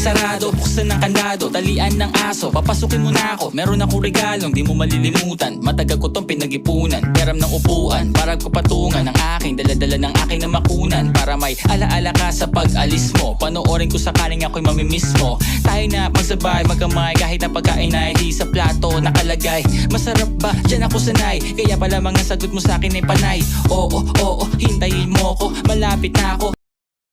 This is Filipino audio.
sarado, buksan ng kandado, talian ng aso, papasukin mo na ako. Meron akong regalong di mo malilimutan. Matagal ko tong pinag-ipunan, peram ng upuan, para ko patungan ang aking daladala ng aking na makunan. Para may alaala ka sa pag-alis mo, panoorin ko sakaling ako'y mamimiss mo. Tayo na magsabay, magkamay, kahit ang pagkain ay di sa plato nakalagay. Masarap ba? Diyan ako sanay, kaya pala mga sagot mo sa akin ay panay. Oo, oo, hintayin mo ko, malapit na ako.